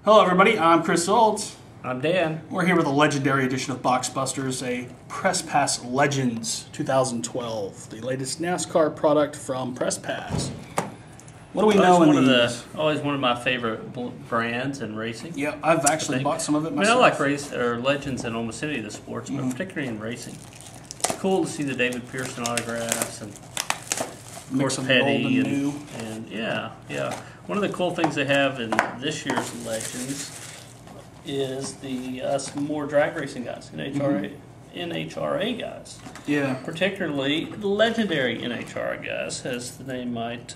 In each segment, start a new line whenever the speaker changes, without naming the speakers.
Hello everybody, I'm Chris Olds.
I'm Dan.
We're here with a legendary edition of Box Busters, a Press Pass Legends 2012, the latest NASCAR product from Press Pass. What do we know in these?
Always one of my favorite brands in racing.
Yeah, I've actually bought some of it myself.
I like Legends in almost any of the sports, but particularly in racing. It's cool to see the David Pearson autographs and of course Petty and yeah. One of the cool things they have in this year's Legends is the some more drag racing guys, NHRA guys.
Yeah.
Particularly the legendary NHRA guys, as the name might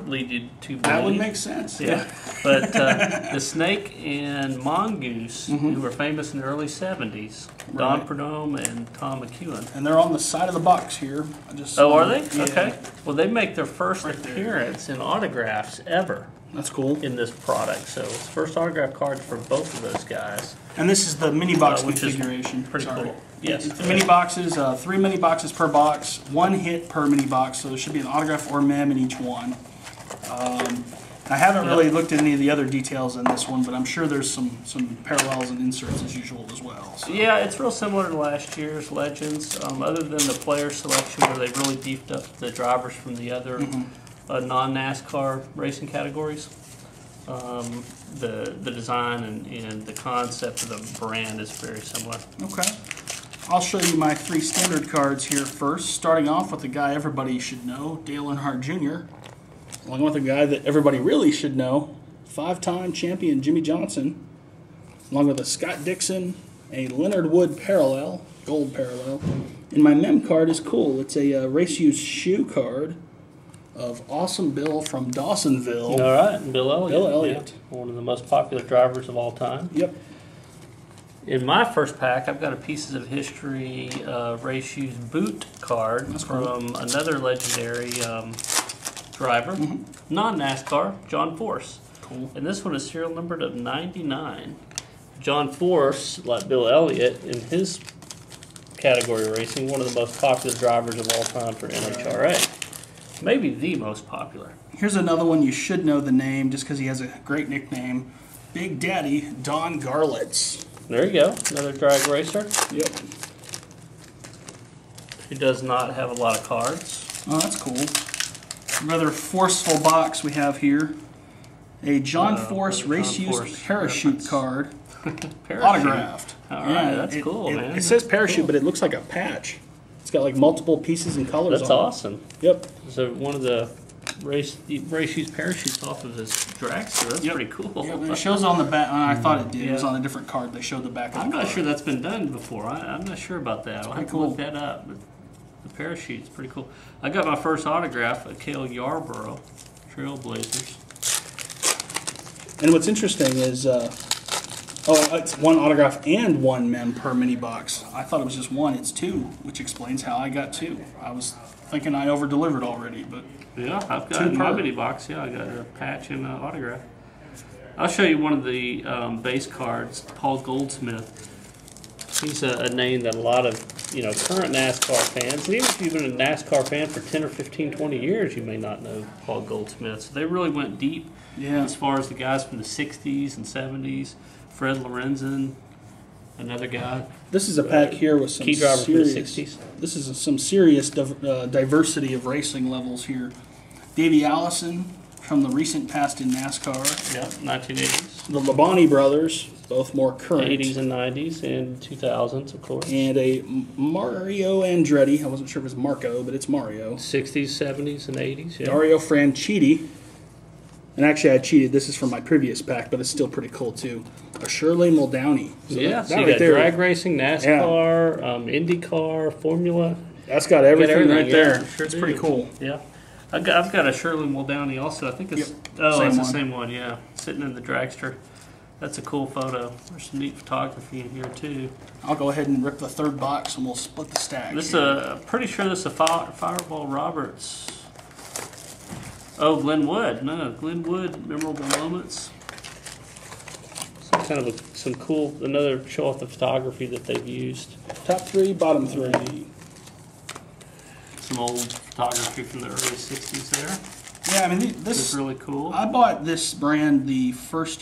lead you to believe.
That would make sense.
Yeah. But the Snake and Mongoose, who were famous in the early 70s, Don Perdome and Tom McEwen.
And they're on the side of the box here.
Are they?
Yeah.
Okay. Well, they make their first appearance in autographs ever.
That's cool.
In this product. So it's first autograph cards for both of those guys.
And this is the mini box configuration.
Pretty cool. Yes.
The mini boxes, 3 mini boxes per box, 1 hit per mini box, so there should be an autograph or mem in each one. I haven't really looked at any of the other details in this one, but I'm sure there's some parallels and inserts as usual as well. So.
Yeah, it's real similar to last year's Legends, other than the player selection where they really beefed up the drivers from the other non-NASCAR racing categories. The design and the concept of the brand is very similar.
Okay. I'll show you my 3 standard cards here first, starting off with the guy everybody should know, Dale Earnhardt Jr., along with a guy that everybody really should know, 5-time champion Jimmy Johnson, along with a Scott Dixon, a Leonard Wood parallel, gold parallel. And my mem card is cool. It's a race used shoe card of Awesome Bill from Dawsonville.
All right, Bill Elliott.
Bill Elliott.
Yeah, one of the most popular drivers of all time.
Yep.
In my first pack, I've got a Pieces of History race used boot card from another legendary driver, non-NASCAR, John Force.
Cool.
And this one is serial numbered of 99. John Force, like Bill Elliott, in his category of racing, one of the most popular drivers of all time for NHRA. Maybe the most popular.
Here's another one you should know the name just because he has a great nickname. Big Daddy Don Garlitz.
There you go. Another drag racer.
Yep.
Who does not have a lot of cards.
Oh, that's cool. Rather forceful box we have here. A John Force race used parachute card. Autographed.
All right, that's cool, man.
It says parachute, but it looks like a patch. It's got like multiple pieces and colors
That's
on
awesome.
It. Yep.
So one of the race used parachutes off of this dragster. That's pretty cool.
Yep. It shows on the back. I thought it did. It was on a different card. They showed the back of the
I'm
card.
not sure that's been done before. I'm not sure about that. I'll have to look that up. But the parachute's pretty cool. I got my first autograph at Cale Yarborough, Trailblazers.
And what's interesting is, it's 1 autograph and 1 mem per mini box. I thought it was just 1. It's 2, which explains how I got 2. I was thinking I over-delivered already, but
yeah, I've got in my mini box. Yeah, I got a patch and an autograph. I'll show you one of the base cards. Paul Goldsmith. He's a name that a lot of current NASCAR fans, and even if you've been a NASCAR fan for 10 or 15, 20 years, you may not know Paul Goldsmith. So they really went deep as far as the guys from the 60s and 70s. Fred Lorenzen, another guy.
This is a pack here with some
key driver from the 60s.
This is some serious diversity of racing levels here. Davey Allison from the recent past in NASCAR.
Yeah, 1980s.
The Labonte brothers, both more current.
80s and 90s and 2000s, of course.
And a Mario Andretti. I wasn't sure if it was Marco, but it's Mario.
60s, 70s, and 80s. Yeah.
Dario Franchitti. And actually, I cheated. This is from my previous pack, but it's still pretty cool, too. A Shirley Muldowney.
So so you got drag racing, NASCAR, IndyCar, Formula.
That's got everything right there.
Sure
it's pretty cool.
Yeah. I've got a Shirley Muldowney also. I think it's it's the same one, yeah. Sitting in the dragster. That's a cool photo. There's some neat photography in here, too.
I'll go ahead and rip the 3rd box, and we'll split the stack.
Pretty sure this is a Fireball Roberts. Oh, Glenn Wood. No, Glenn Wood, memorable moments. Some kind of some cool, another show off the photography that they've used.
Top 3, bottom 3.
Some old photography from the early 60s there.
Yeah, I mean,
this is really cool.
I bought this brand the first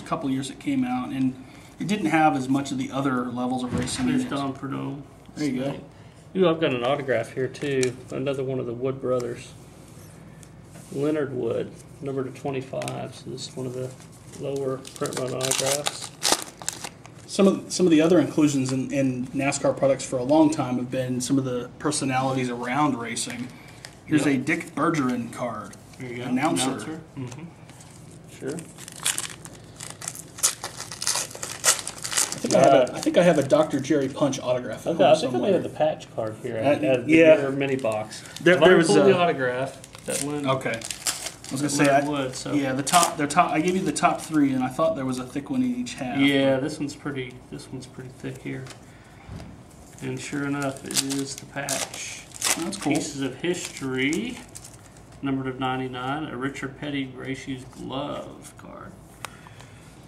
couple years it came out, and it didn't have as much of the other levels of racing.
There's Don Perdome.
There you go.
Ooh, I've got an autograph here too. Another one of the Wood brothers. Leonard Wood, number to 25. So this is one of the lower print run autographs.
Some of the other inclusions in NASCAR products for a long time have been some of the personalities around racing. Here's a Dick Bergeron card.
There you go.
Announcer.
Mm-hmm. Sure.
I think I have a Dr. Jerry Punch autograph.
Okay, I think I may have the patch card here.
Yeah.
Mini box.
There was
the autograph. That one.
Okay. I was gonna say, yeah, the top. I gave you the top 3, and I thought there was a thick one in each half.
Yeah, this one's pretty thick here. And sure enough, it is the patch.
Oh, that's cool.
Pieces of History, numbered of 99. A Richard Petty Race Shoes glove card.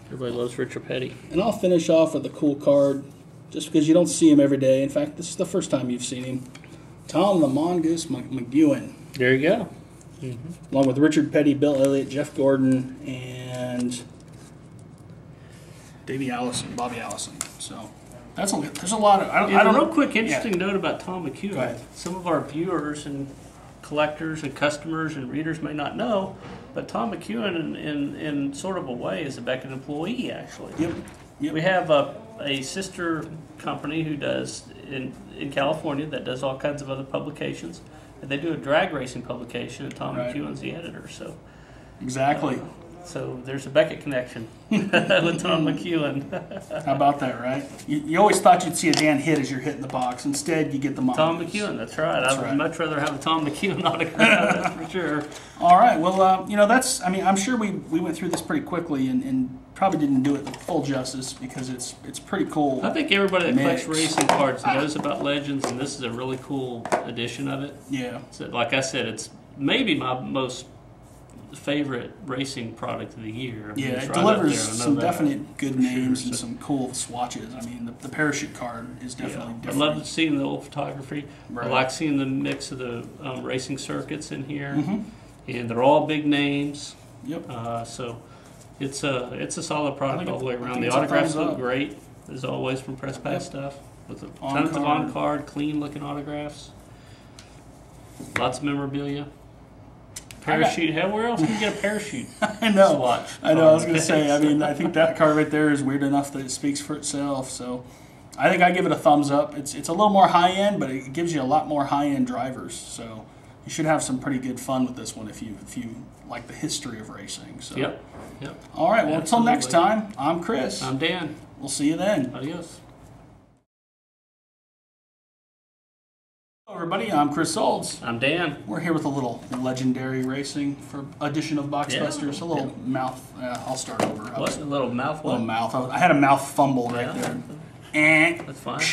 Everybody loves Richard Petty.
And I'll finish off with a cool card, just because you don't see him every day. In fact, this is the first time you've seen him. Tom the Mongoose McEwen.
There you go. Mm-hmm.
Along with Richard Petty, Bill Elliott, Jeff Gordon, and Bobby Allison. So there's a lot of. I don't
real quick, interesting note about Tom McEwen. Some of our viewers and collectors and customers and readers may not know, but Tom McEwen, in sort of a way, is a Beckett employee. Actually,
Yep.
We have a sister company who does in California that does all kinds of other publications. They do a drag racing publication, and Tom McEwen's the editor. So
exactly.
So there's a Beckett connection with Tom McEwen.
How about that, right? You always thought you'd see a Dan Hitt as you're hitting the box. Instead, you get the Mongoose.
Tom McEwen, that's right. I would much rather have a Tom McEwen autograph, that's for sure.
All right. Well, I'm sure we went through this pretty quickly and probably didn't do it the full justice because it's pretty cool.
I think everybody that collects racing cards knows about Legends, and this is a really cool edition of it.
Yeah.
So, like I said, it's maybe my most favorite racing product of the year.
Yeah, it delivers some definite good names and some cool swatches. I mean, the parachute card is definitely different.
I love seeing the old photography. Right. I like seeing the mix of the racing circuits in here, and they're all big names.
Yep.
So it's a solid product all the way around. The autographs look great, as always, from Press Pass stuff, with tons of on-card, clean-looking autographs. Lots of memorabilia. Parachute. Hell, where else can you get a parachute?
I know.
Swatch.
I know. I was going to say. I mean, I think that card right there is weird enough that it speaks for itself. So, I think I give it a thumbs up. It's a little more high end, but it gives you a lot more high end drivers. So, you should have some pretty good fun with this one if you like the history of racing. So.
Yep.
All right. Well, until next time, I'm Chris.
I'm Dan.
We'll see you then.
Adios.
Hello everybody, I'm Chris Solds.
I'm Dan.
We're here with a little legendary racing for edition of Boxbusters. A little mouth. I'll start over.
What? A little mouth.
Little mouth. I had a mouth fumble right there.
That's fine.